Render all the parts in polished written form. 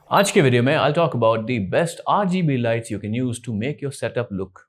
आज के वीडियो में I'll talk about the best RGB lights you can use to make your setup look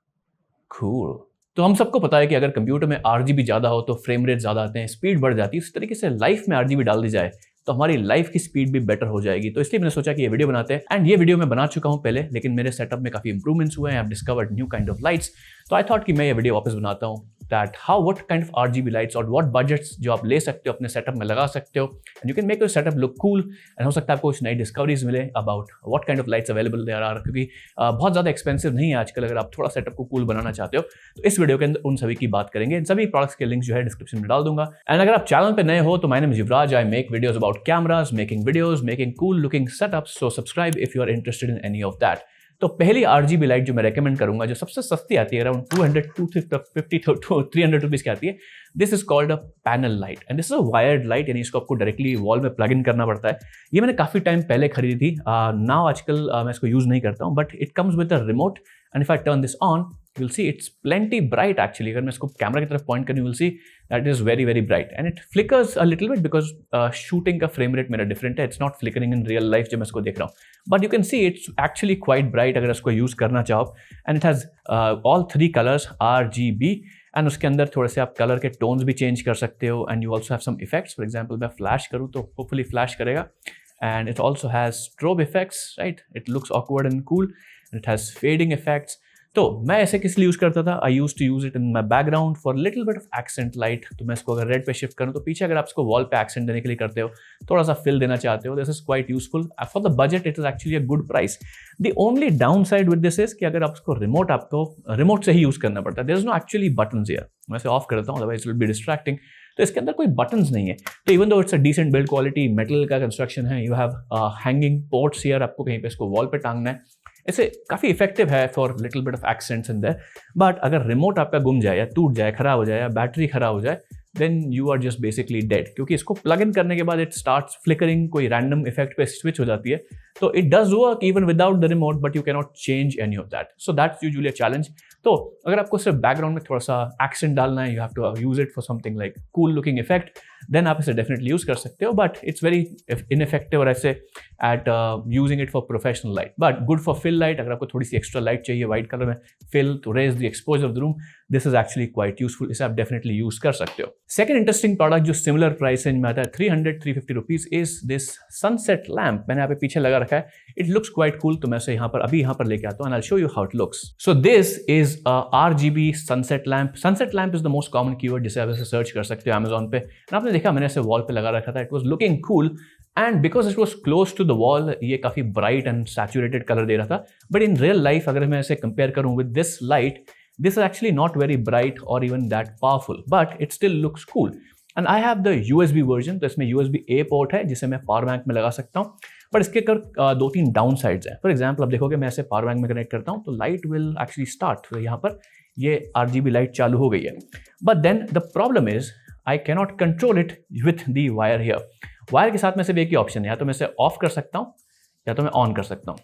cool. तो हम सबको पता है कि अगर कंप्यूटर में RGB ज़्यादा हो तो फ्रेम रेट ज़्यादा आते हैं, स्पीड बढ़ जाती है। इस तरीके से लाइफ में RGB डाल दी जाए तो हमारी लाइफ की स्पीड भी बेटर हो जाएगी। तो इसलिए मैंने सोचा कि ये वीडियो बनाते हैं। एंड ये वीडियो मैं बना चुका हूँ पहले, लेकिन मेरे सेटअप में काफ़ी इंप्रूवमेंट्स हुए हैं। I have discovered new kind of lights. तो आई थॉट कि मैं ये वीडियो वापस बनाता हूँ that how what kind of RGB lights और व्हाट बजट्स जो आप ले सकते हो अपने सेटअप में लगा सकते हो and you can make your setup look cool. And हो सकता है आपको कुछ नई डिस्कवरीज मिले about what kind of lights available there are, क्योंकि बहुत ज़्यादा एक्सपेंसिव नहीं है आजकल अगर आप थोड़ा सेटअप को कूल बनाना चाहते हो। तो इस वीडियो के अंदर उन सभी की बात करेंगे। इन सभी प्रोडक्ट्स के लिंक जो है डिस्क्रिप्शन में डाल दूंगा। एंड अगर आप चैनल पे नए हो तो my name is Yuvraj. I make videos about cameras, making videos, making cool looking setups. So subscribe if you are interested in any of that. तो पहली RGB लाइट जो मैं रेकमेंड करूंगा, जो सबसे सस्ती आती है, अराउंड 250 to 300 रुपीज की आती है, this is called a panel light and this is a wired light, यानी इसको आपको डायरेक्टली वॉल में प्लग इन करना पड़ता है। ये मैंने काफी टाइम पहले खरीदी थी। नाउ आजकल मैं इसको यूज नहीं करता हूँ, but it comes with a remote and if I turn this on you will see it's plenty bright actually. अगर मैं इसको कैमरा की तरफ पॉइंट करूँ, you will see that is very very bright and it flickers a little bit because shooting का frame rate मेरा different है. It's not flickering in real life जब मैं इसको देख रहा हूँ, but you can see it's actually quite bright अगर इसको यूज करना चाहो। and it has all three colors RGB and उसके अंदर थोड़े से आप कलर के टोन्स भी चेंज कर सकते हो and you also have some effects. For example मैं फ्लैश करूँ तो hopefully फ्लैश करेगा and it also has strobe effects, right? It looks awkward and cool and it has fading effects. तो मैं ऐसे किस लिए यूज करता था? I used to use it in my background for little bit of accent light. तो मैं इसको अगर रेड पे शिफ्ट करूँ तो पीछे अगर आप इसको वॉल पे एक्सेंट देने के लिए करते हो, थोड़ा सा फिल देना चाहते हो, this is quite useful for the budget. It is actually a good price. The only down side with this is कि अगर आप इसको रिमोट से ही यूज करना पड़ता है। There is no actually buttons here. मैं इसे ऑफ करता हूँ, otherwise it will be distracting. तो इसके अंदर कोई बटन्स नहीं है। तो even though it's a decent build quality, metal का कंस्ट्रक्शन है, you have hanging ports here, आपको कहीं पे इसको वॉल पे टांगना है। इसे काफ़ी इफेक्टिव है for little bit of accents in their. But अगर रिमोट आपका गुम जाए या टूट जाए, खराब हो जाए या बैटरी खराब हो जाए, then you are just basically dead, क्योंकि इसको प्लग इन करने के बाद इट स्टार्ट्स फ्लिकरिंग, कोई रैंडम इफेक्ट पे स्विच हो जाती है। तो it does work even without the remote, but you cannot change any of that. So that's usually a challenge. तो अगर आपको सिर्फ बैकग्राउंड में थोड़ा सा एक्सेंट डालना है, you have to use it for something like cool looking effect, then आप इसे डेफिनेटली यूज कर सकते हो। बट इट्स वेरी इनइफेक्टिव और ऐसे at using it for professional light, but good for fill light. अगर आपको थोड़ी सी एक्स्ट्रा लाइट चाहिए व्हाइट कलर में fill to raise the exposure of the room, this is actually quite useful. इसे आप डेफिनेटली यूज कर सकते हो। सेकंड इंटरेस्टिंग प्रोडक्ट जो सिमिलर प्राइस रेंज में आता है 300-350 rupees, is this sunset lamp. मैंने यहाँ पे पीछे लगा रखा है। इट लुक्स क्वाइट कूल, तो मैं इसे यहाँ पर लेके आता हूँ and I will show you how it looks. So this is RGB sunset lamp. Sunset lamp is the most common keyword जिसे आप इसे सर्च कर सकते हो Amazon पे। आपने देखा मैंने इसे वॉल पे लगा रखा था। It was looking cool and because it was close to the wall, ये काफी ब्राइट एंड सैचुरेटेड कलर दे रहा था। बट इन रियल लाइफ अगर मैं इसे कंपेयर करूं with this light, this is actually not very bright और even that powerful, but it still looks cool. And I have the USB version. तो इसमें USB-A पोर्ट है जिसे मैं पावर बैंक में लगा सकता हूँ, बट इसके दो तीन डाउन साइड्स हैं। फॉर एग्जाम्पल आप देखोगे मैं इसे पावर बैंक में कनेक्ट करता हूँ तो लाइट विल एक्चुअली स्टार्ट। तो यहाँ पर ये RGB लाइट चालू हो गई है, but then the problem is I cannot control it with the wire here. Wire के साथ में सिर्फ एक ही ऑप्शन है, या तो मैं इसे ऑफ कर सकता हूँ या तो मैं ऑन कर सकता हूँ।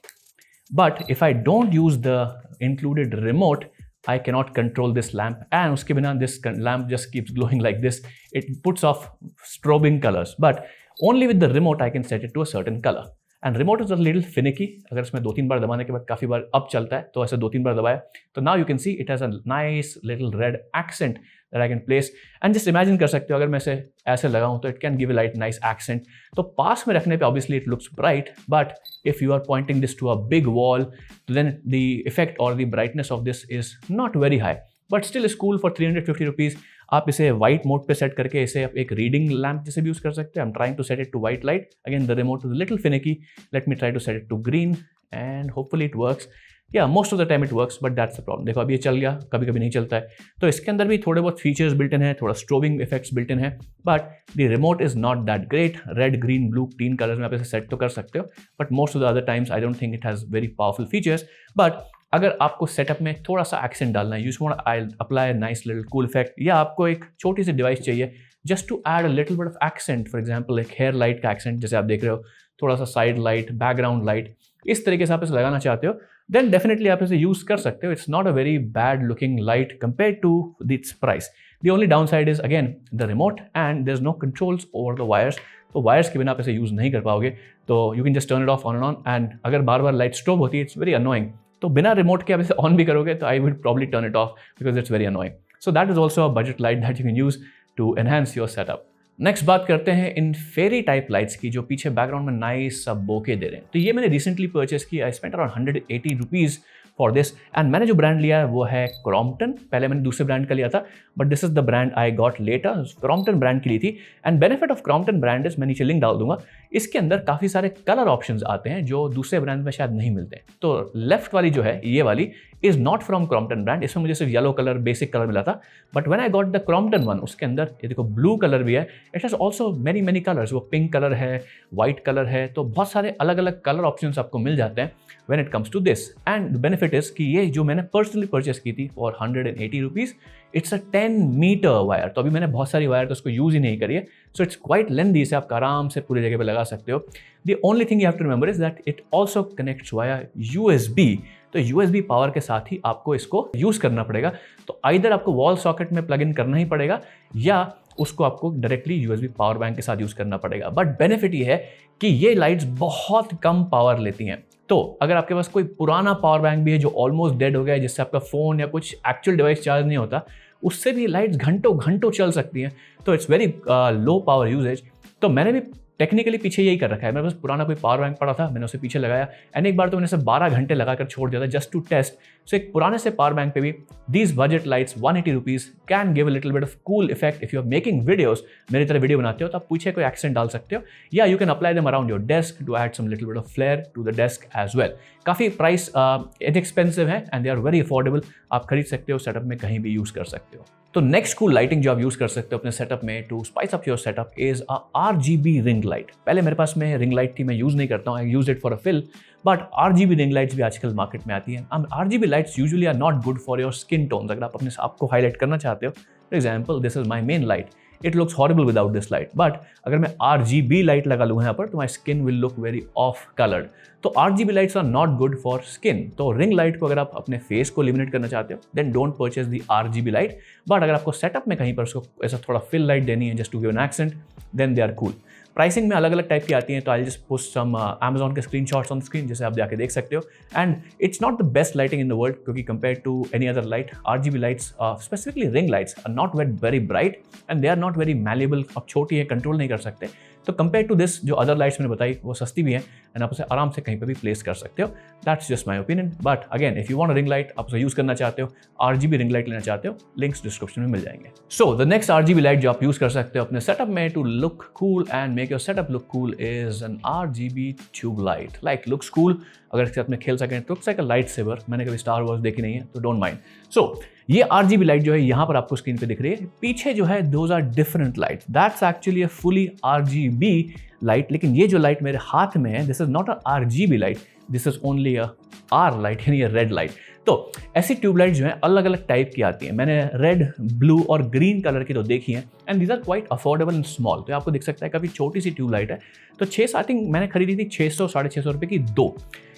But if I don't use the included remote, I cannot control this lamp, and उसके बिना this lamp just keeps glowing like this. It puts off strobing colors, but only with the remote I can set it to a certain color. And remote is a little finicky. अगर इसमें 2-3 बार दबाने के बाद काफ़ी बार up चलता है, तो ऐसे 2-3 बार दबाया तो now you can see it has a nice little red accent that I can place. And just imagine कर सकते हो अगर मैं इसे ऐसे लगाऊं तो it can give a light nice accent. तो पास में रखने पे obviously it looks bright, but if you are pointing this to a big wall, then the effect or the brightness of this is not very high. But still is cool for 350 rupees. आप इसे white mode पे set करके इसे आप एक reading lamp जैसे भी use कर सकते हैं। I am trying to set it to white light. Again the remote is little finicky. Let me try to set it to green and hopefully it works. या most of the time it works, but that's the problem. देखो अब ये चल गया, कभी कभी नहीं चलता है। तो इसके अंदर भी थोड़े बहुत फीचर्स बिल्ट इन है, थोड़ा स्ट्रोबिंग इफेक्ट्स बिल्ट इन है, but the remote is not that great. Red, green, blue 3 colours में आप इसे सेट तो कर सकते हो, but most of the other times I don't think it has very powerful features. But अगर आपको सेटअप में थोड़ा सा एक्सेंट डालना है, you want I apply nice little cool effect, या आपको एक छोटी सी डिवाइस चाहिए just to add a little bit of accent, for example एक हेयर लाइट का एक्सेंट जैसे आप देख रहे हो, थोड़ा सा साइड लाइट, बैकग्राउंड लाइट, इस तरीके से आप इसे लगाना चाहते हो, देन डेफिनेटली आप इसे यूज कर सकते हो. It's not a very bad looking light compared to its price. The only downside is again the remote and there's no controls over the wires. तो वायर्स के बिना आप इसे यूज़ नहीं कर पाओगे। तो you can just turn it of on and on, and अगर बार बार लाइट स्ट्रोब होती है, इट्स वेरी अनोइंग। तो बिना रिमोट के आप इसे ऑन भी करोगे तो I would probably turn it off because it's very annoying. So that is also a budget light that you can use to enhance your setup. Next बात करते हैं इन फेरी टाइप लाइट्स की, जो पीछे बैकग्राउंड में नाइस सा बोके दे रहे हैं। तो ये मैंने रिसेंटली परचेस किया। I spent around 180 rupees for this, and मैंने जो ब्रांड लिया है वो है क्रॉम्पटन। पहले मैंने दूसरे ब्रांड का लिया था, but this is the brand I got later. Crompton brand की ली थी, and benefit of Crompton brand is, मैं नीचे लिंक डाल दूंगा, इसके अंदर काफ़ी सारे कलर ऑप्शंस आते हैं जो दूसरे ब्रांड में शायद नहीं मिलते। तो लेफ्ट वाली जो है ये वाली is not from Crompton brand, इसमें मुझे सिर्फ येलो कलर बेसिक कलर मिला था। But when I got the Crompton one, उसके अंदर ये देखो ब्लू कलर भी है, it has also many colours. वो पिंक कलर है, व्हाइट कलर है, तो बहुत सारे अलग अलग कलर ऑप्शंस आपको मिल जाते हैं when it comes to this. And benefit is कि ये जो मैंने पर्सनली परचेस की थी for 180 rupees, it's a 10 metre wire. तो अभी मैंने बहुत सारी वायर तो उसको यूज़ ही नहीं करी है, सो इट्स क्वाइट लेंथी, इसे आप आराम से पूरी जगह पे लगा सकते हो। The only thing you have to remember is that it also connects via USB। तो USB पावर के साथ ही आपको इसको यूज़ करना पड़ेगा। तो आइदर आपको वॉल सॉकेट में प्लग इन करना ही पड़ेगा, या उसको आपको डायरेक्टली USB पावर बैंक के साथ यूज़ करना पड़ेगा। बट बेनिफिट ये है कि ये लाइट्स बहुत कम पावर लेती हैं। तो अगर आपके पास कोई पुराना पावर बैंक भी है जो ऑलमोस्ट डेड हो गया है, जिससे आपका फ़ोन या कुछ एक्चुअल डिवाइस चार्ज नहीं होता, उससे भी लाइट्स घंटों घंटों चल सकती हैं। तो it's very low power usage. तो मैंने भी टेक्निकली पीछे यही कर रखा है। मेरे पास पुराना कोई पावर बैंक पड़ा था, मैंने उसे पीछे लगाया, एंड एक बार तो मैंने इसे 12 घंटे लगाकर छोड़ दिया था जस्ट टू टेस्ट। सो एक पुराने से पावर बैंक पे भी these budget lights 180 rupees can give a little bit of cool effect. If you are making videos, मेरी तरह वीडियो बनाते हो, तो आप पीछे कोई एक्सेंट डाल सकते हो, या you can apply them around your desk to add some little bit of flair to the desk as well. काफ़ी प्राइस इनएक्सपेंसिव है and they are very affordable. आप खरीद सकते हो, सेटअप में कहीं भी यूज़ कर सकते हो। तो नेक्स्ट कूल लाइटिंग जो आप यूज़ कर सकते हो अपने सेटअप में to spice up your setup is a RGB ring light. पहले मेरे पास में रिंग लाइट थी, मैं यूज़ नहीं करता हूँ, I use it for a fill, but RGB ring lights भी आजकल मार्केट में आती हैं। RGB lights usually are not good for your skin tones. अगर आप अपने आप को हाईलाइट करना चाहते हो, for example this is my main light, it looks horrible without this light, but अगर मैं RGB लाइट लगा लूँ यहाँ पर तो my skin will look very off coloured. तो RGB lights are not good for skin. तो रिंग लाइट को अगर आप अपने फेस को लिमिनेट करना चाहते हो, then don't purchase the RGB light. But अगर आपको सेटअप में कहीं पर उसको ऐसा थोड़ा फिल लाइट देनी है just to give an accent, then they are cool. Pricing में अलग अलग टाइप की आती हैं, तो I just post some Amazon के स्क्रीनशॉट्स ऑन स्क्रीन, जिसे आप जाके देख सकते हो। And it's not the best lighting in the world, क्योंकि compare to any other light, RGB lights specifically ring lights are not very bright and they are not very malleable. आप छोटी है, कंट्रोल नहीं कर सकते। तो कंपेयर टू दिस, जो other lights मैंने बताई वो सस्ती भी है एंड आप उसे आराम से कहीं पर भी प्लेस कर सकते हो। That's just my opinion. But again, if you want ring light, आप उसे यूज़ करना चाहते हो, RGB रिंग लाइट लेना चाहते हो, लिंक्स डिस्क्रिप्शन में मिल जाएंगे। So the next RGB light जो आप यूज़ कर सकते हो अपने सेटअप में to look cool and make your setup look cool is an RGB tube light. Like looks cool, अगर इसके साथ में खेल सकें तो looks like a light saver. मैंने कभी स्टार वॉर्स देखी नहीं है, तो डोंट माइंड। सो ये RGB लाइट जो है यहाँ पर आपको स्क्रीन पे दिख रही है, पीछे जो है those are different lights. That's actually a fully RGB light. लेकिन ये जो लाइट मेरे हाथ में है, this is not a RGB light, this is only a R light, यानी रेड लाइट। तो ऐसी ट्यूबलाइट जो है अलग अलग टाइप की आती हैं। मैंने रेड, ब्लू और ग्रीन कलर की तो देखी है, and these are quite affordable and small. तो आपको दिख सकता है काफ़ी छोटी सी ट्यूबलाइट है। तो 6 आई थिंक मैंने खरीदी थी 600 650 रुपये की 2।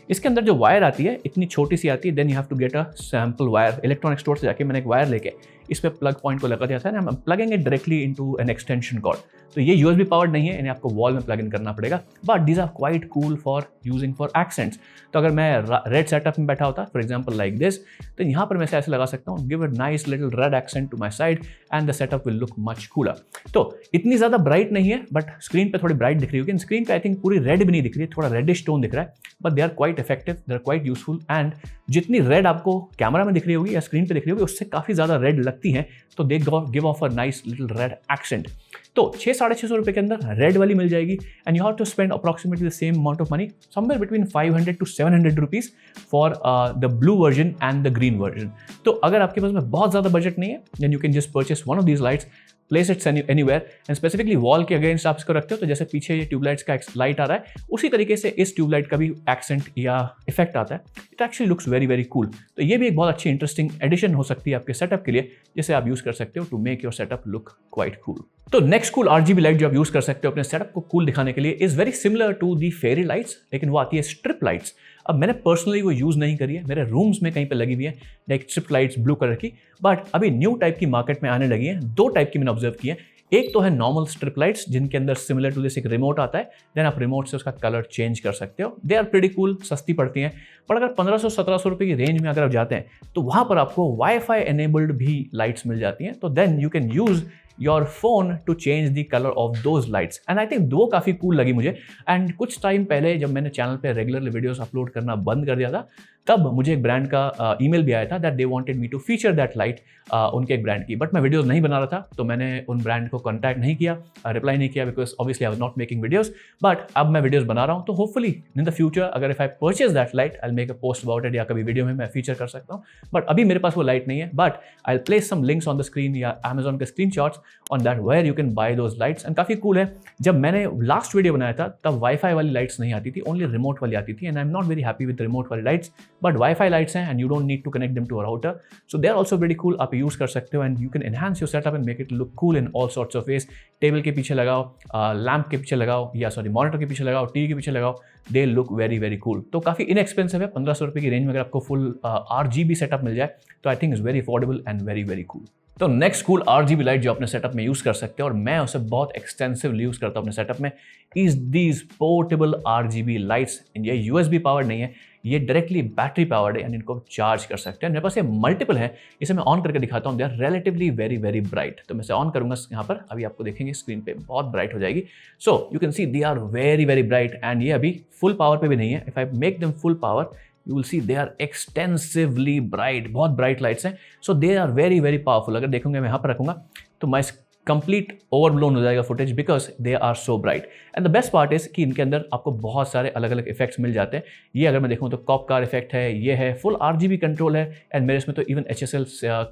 इसके अंदर जो वायर आती है इतनी छोटी सी आती है, then you have to get a sample wire. Electronic store से जाके मैंने एक वायर लेके इस पर प्लग पॉइंट को लगा दिया था, and plugging it directly into an extension cord. तो ये USB पावर्ड नहीं है, इन्हें आपको वॉल में प्लग इन करना पड़ेगा। But these are quite cool for using for accents. तो अगर मैं रेड सेटअप में बैठा होता, फॉर एग्जाम्पल लाइक दिस, तो यहाँ पर मैं ऐसे लगा सकता हूँ, give a nice little red accent to my side and the setup will look much cooler. तो इतनी ज़्यादा ब्राइट नहीं है, बट स्क्रीन पर थोड़ी ब्राइट दिख रही होगी। स्क्रीन पर आई थिंक पूरी रेड भी नहीं दिख रही है, थोड़ा रेडिश टोन दिख रहा है, but they are quite effective, they are quite useful. And जितनी रेड आपको कैमरा में दिख रही होगी या स्क्रीन पे दिख रही होगी, उससे काफ़ी ज़्यादा रेड लगती है, तो they give off a nice little red accent. तो 600-650 रुपये के अंदर रेड वाली मिल जाएगी, and you have to spend approximately the same amount of money, somewhere between 500 to 700 rupees for the blue version and the green version. तो अगर आपके पास में बहुत ज़्यादा बजट नहीं है, then you can just purchase one of these lights, place its anywhere, and specifically wall के against आप इसको रखते हो, तो जैसे पीछे ये ट्यूबलाइट्स का लाइट आ रहा है, उसी तरीके से इस ट्यूबलाइट का भी एक्सेंट या इफेक्ट आता है। It actually looks very very cool. तो ये भी एक बहुत अच्छी इंटरेस्टिंग एडिशन हो सकती है आपके सेटअप के लिए, जिसे आप यूज़ कर सकते हो to make your setup look quite cool. तो नेक्स्ट कूल RGB लाइट जो आप यूज़ कर सकते हो अपने सेटअप को कूल दिखाने के लिए is very similar to the fairy lights, लेकिन वो आती है स्ट्रिप लाइट्स। अब मैंने पर्सनली वो यूज़ नहीं करी है, मेरे रूम्स में कहीं पे लगी हुई है like strip lights blue colour की, बट अभी न्यू टाइप की मार्केट में आने लगी है। 2 टाइप की मैंने ऑब्जर्व की है। एक तो है नॉर्मल स्ट्रिप लाइट्स जिनके अंदर सिमिलर टू दिस एक रिमोट आता है, देन आप रिमोट से उसका कलर चेंज कर सकते हो। दे आर प्रीटी कूल, सस्ती पड़ती हैं, पर अगर 1500-1700 रुपये की रेंज में अगर आप जाते हैं तो वहाँ पर आपको वाईफाई एनेबल्ड भी लाइट्स मिल जाती हैं, तो then you can use your phone to change the colour of those lights. And I think वो काफ़ी कूल लगी मुझे। एंड कुछ टाइम पहले जब मैंने चैनल पे रेगुलरली वीडियोस अपलोड करना बंद कर दिया था, तब मुझे एक ब्रांड का ईमेल भी आया था that they wanted me to feature that light उनके एक ब्रांड की, बट मैं वीडियोस नहीं बना रहा था, तो मैंने उन ब्रांड को कॉन्टैक्ट नहीं किया, रिप्लाई नहीं किया, because obviously I was not making videos. But अब मैं वीडियोस बना रहा हूँ, तो होपफुली इन द फ्यूचर अगर if I purchase that light I will make a post about it, या कभी वीडियो में मैं फीचर कर सकता हूँ। बट अभी मेरे पास वो लाइट नहीं है, but I will place some links on the screen या अमेजॉन के screenshots on that where you can buy those lights. And काफ़ी कूल है। जब मैंने लास्ट वीडियो बनाया था तब वाईफाई वाली लाइट्स नहीं आती थी, ओनली रिमोट वाली आती थी, and I am not very happy with remote वाली लाइट्स, बट वाईफाई लाइट्स हैं and you don't need to connect them to a router, so they are also very cool. आप use कर सकते हो and you can enhance your setup and make it look cool in all sorts of ways. Table के पीछे लगाओ, lamp के पीछे लगाओ, या सॉरी मॉनिटर के पीछे लगाओ, टीवी के पीछे लगाओ, दे लुक वेरी वेरी कूल। तो काफ़ी इनएक्सपेंसिव है, 1500 रुपये की रेंज में अगर आपको फुल RGB सेटअप मिल जाए तो I think is very affordable and very very cool. तो नेक्स्ट कूल RGB लाइट जो अपने सेटअप में यूज कर सकते हो, और मैं उसे बहुत एक्सटेंसिवली यूज करता हूँ अपने सेटअप में, is these portable RGB lights. ये USB पावर्ड नहीं है, ये डायरेक्टली बैटरी पावर्ड है, यानी इनको चार्ज कर सकते हैं। मेरे पास ये मल्टीपल है, इसे मैं ऑन करके दिखाता हूँ। They are relatively very very bright. तो मैं इसे ऑन करूंगा यहाँ पर, अभी आपको देखेंगे स्क्रीन पे बहुत ब्राइट हो जाएगी। So you can see they are very very bright, and ये अभी फुल पावर पे भी नहीं है। If I make them full power you will see they are extensively bright, बहुत ब्राइट लाइट्स हैं, so they are very very powerful. अगर देखूंगे मैं यहाँ पर रखूंगा तो मैं कंप्लीट ओवरब्लोन हो जाएगा footage, because they are so bright. And the best part is कि इनके अंदर आपको बहुत सारे अलग अलग इफेक्ट्स मिल जाते हैं। ये अगर मैं देखूँ तो कॉप कार इफेक्ट है, ये है फुल RGB कंट्रोल है, एंड मेरे इसमें तो इवन HSL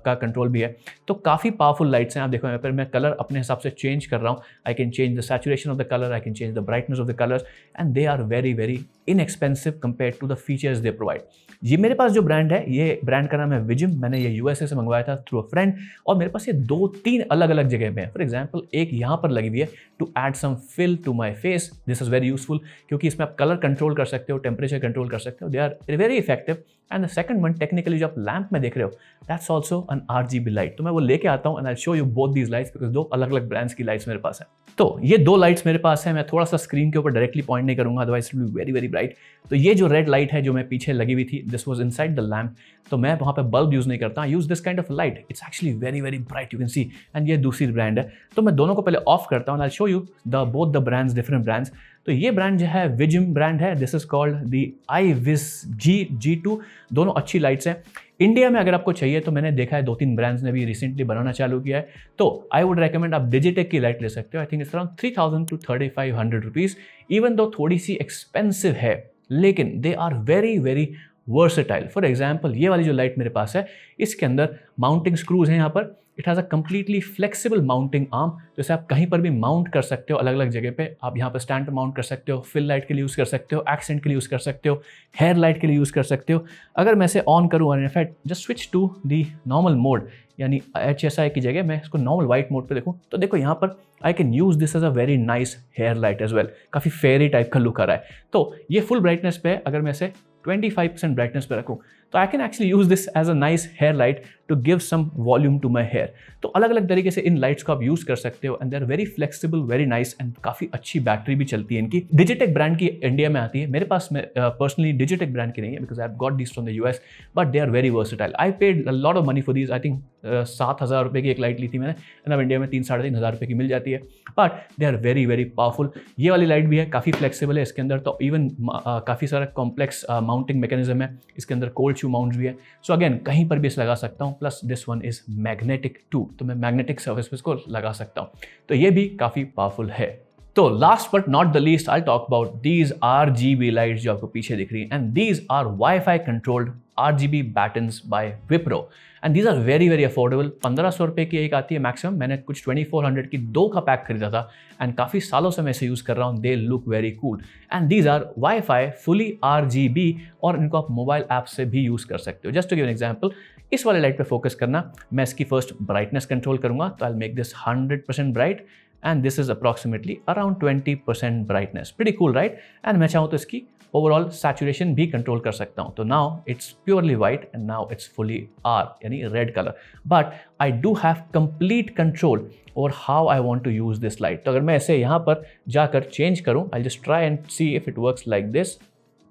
का कंट्रोल भी है। तो काफ़ी पावरफुल लाइट्स हैं। आप देखो यहाँ पर मैं कलर अपने हिसाब से चेंज कर रहा हूँ। I can change the saturation of the colour, I can change the brightness of the colours, and they are very very inexpensive compare to the features they provide. ये मेरे पास जो ब्रांड है, ये ब्रांड का नाम है विजिम। मैंने ये USA से मंगवाया था थ्रू अ फ्रेंड, और मेरे पास ये 2-3 अलग अलग जगह पे है। फॉर एग्जाम्पल एक यहाँ पर लगी हुई है to add some fill to my face. This is very useful, क्योंकि इसमें आप कलर कंट्रोल कर सकते हो, टेम्परेचर कंट्रोल कर सकते हो। They are very effective. And the second one, technically जो आप लैंप में देख रहे हो, that's also an RGB light. तो मैं वो लेके आता हूँ and I show you both these lights, because 2 अलग अलग ब्रांड्स की लाइट्स मेरे पास है। तो ये 2 लाइट्स मेरे पास है। मैं थोड़ा सा स्क्रीन के ऊपर डायरेक्टली पॉइंट नहीं करूंगा, otherwise it will be very very bright. तो ये जो रेड लाइट है जो मैं पीछे लगी हुई थी, this was inside the lamp, तो मैं वहाँ पे बल्ब यूज नहीं करता, I use this kind of light. It's actually very very bright, you can see. And ये दूसरी ब्रांड है, तो मैं दोनों को पहले ऑफ करता हूँ, आई show you the both the brands, different brands. तो ये ब्रांड जो है विजिम ब्रांड है, this is called the iWis G2। दोनों अच्छी लाइट्स हैं। इंडिया में अगर आपको चाहिए तो मैंने देखा है 2-3 ब्रांड्स ने भी रिसेंटली बनाना चालू किया है, तो आई वुड रेकमेंड आप डिजिटेक की लाइट ले सकते हो। I think it's around 3000 to 3500 rupees, even though थोड़ी सी एक्सपेंसिव है, लेकिन they are very very versatile. For example ये वाली जो लाइट मेरे पास है, इसके अंदर माउंटिंग स्क्रूज हैं यहाँ पर। It has a completely flexible mounting arm, जैसे आप कहीं पर भी माउंट कर सकते हो अलग अलग जगह पे। आप यहाँ पर स्टैंड पे माउंट कर सकते हो, फिल लाइट के लिए यूज़ कर सकते हो, एक्सेंट के लिए यूज़ कर सकते हो, हेयर लाइट के लिए यूज़ कर सकते हो। अगर मैं इसे ऑन करूँ और in fact just switch to the normal mode, यानी HSI की जगह मैं इसको नॉर्मल वाइट मोड पे देखूँ, तो देखो यहाँ पर I can use this as a very nice hair light as well. काफ़ी फेयरी टाइप का लुक आ रहा है। तो ये फुल ब्राइटनेस पे, अगर मैं इसे 25% ब्राइटनेस पे रखूँ तो I can actually use this as a nice hair light to give some volume to my hair. तो अलग अलग तरीके से इन लाइट्स को आप यूज कर सकते हो, and they are very flexible, very nice, and काफ़ी अच्छी बैटरी भी चलती है इनकी। डिजिटेक ब्रांड की इंडिया में आती है, मेरे पास में पर्सनली डिजिटेक ब्रांड की नहीं है, because I have got this from the US, but they are very versatile. I paid lot of money for these. I think 7,000 रुपये की एक लाइट ली थी मैंने, एंड अब इंडिया में 3-3,500 रुपये की मिल जाती है, but they are very very powerful. ये वाली लाइट भी है, काफ़ी फ्लेक्सिबल है इसके अंदर, तो इवन काफ़ी सारा कॉम्प्लेक्स माउंटिंग मैकेनिज्म है इसके अंदर, कोल्ड शू माउंट्स भी है। सो अगेन कहीं पर भी इसे लगा सकता हूँ, plus this one is magnetic too, तो मैं मैग्नेटिक सर्फेस पे इसको लगा सकता हूँ, तो ये भी काफ़ी पावरफुल है। तो last but not the least, I talk about these RGB lights जो आपको पीछे दिख रही हैं, and these are wifi controlled RGB battens by Wipro, and these are very very affordable. 1500 रुपये की एक आती है मैक्सिमम, मैंने कुछ 2400 की 2 का पैक खरीदा था, एंड काफ़ी सालों से मैं इसे यूज़ कर रहा हूँ। They look very cool, and these are wifi fully RGB, और इनको आप मोबाइल ऐप से भी यूज़ कर सकते हो। Just to give an example, इस वाले लाइट पे फोकस करना, मैं इसकी फर्स्ट ब्राइटनेस कंट्रोल करूँगा, तो I make this 100% bright, and this is approximately around 20% brightness, pretty cool right? And मैं चाहूँ तो इसकी ओवरऑल सैचुरेशन भी कंट्रोल कर सकता हूँ। तो now it's purely white and now it's fully R यानी red colour, but I do have complete control और how I want to use this light. तो अगर मैं ऐसे यहाँ पर जाकर चेंज करूँ, I just try and see if it works like this.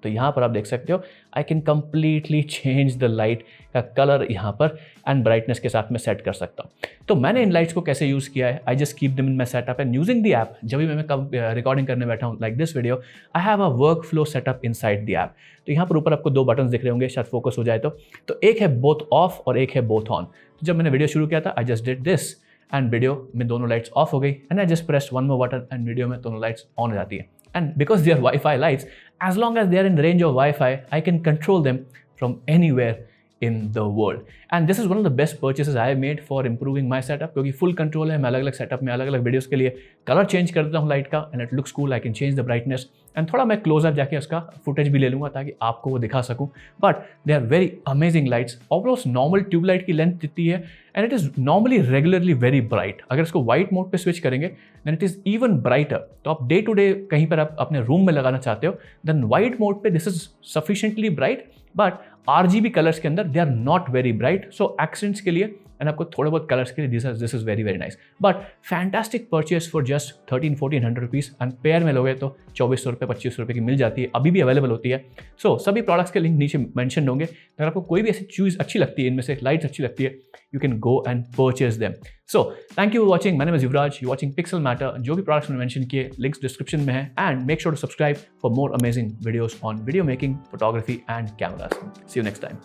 तो यहाँ पर आप देख सकते हो I can completely change the light का कलर यहाँ पर एंड ब्राइटनेस के साथ में सेट कर सकता हूँ। तो मैंने इन लाइट्स को कैसे यूज़ किया है, I just keep them in my setup and using the app. जब भी मैं रिकॉर्डिंग करने बैठा हूँ like this video, I have a work flow setup inside the app. तो यहाँ पर ऊपर आपको 2 बटन दिख रहे होंगे, शायद फोकस हो जाए तो एक है बोथ ऑफ और एक है बोथ ऑन। तो जब मैंने वीडियो शुरू किया था I just did this and video में दोनों लाइट्स ऑफ हो गई and I just press one more button and video में दोनों लाइट्स ऑन हो जाती है। And because they are Wi-Fi lights, as long as they are in the range of Wi-Fi, I can control them from anywhere in the world. And this is one of the best purchases I have made for improving my setup, क्योंकि full control है। मैं अलग अलग setup में अलग अलग videos के लिए कलर चेंज कर देता हूँ लाइट का and it looks cool. I can change the brightness and थोड़ा मैं क्लोजअप जाके उसका फुटेज भी ले लूँगा ताकि आपको वो दिखा सकूँ। But they are very amazing lights. Almost normal tube light की लेंथ दिखती है and it is normally regularly very bright. अगर इसको वाइट मोड पे स्विच करेंगे then it is even brighter. तो आप डे टू डे कहीं पर आप अपने रूम में लगाना चाहते हो देन वाइट मोड पे this is sufficiently bright, but RGB colours के अंदर they are not very bright. So accents के लिए एंड आपको थोड़े बहुत कलर्स के लिए this is very very nice. But fantastic purchase for just 1300-1400 rupees and pair में लोगे तो 2400 रुपये 2500 रुपये की मिल जाती है, अभी भी अवेलेबल होती है। सो सभी प्रोडक्ट्स के लिंक नीचे मेंशन होंगे। अगर आपको कोई भी ऐसी चीज़ अच्छी लगती है, इनमें से लाइट्स अच्छी लगती है, you can go and purchase them. So thank you for watching. My name is Yuvraj, you watching pixel matter. जो भी प्रोडक्ट्स मैंने मेंशन किए लिंक्स डिस्क्रिप्शन में है and make sure to subscribe for more amazing videos on video making, photography and cameras. See you next time.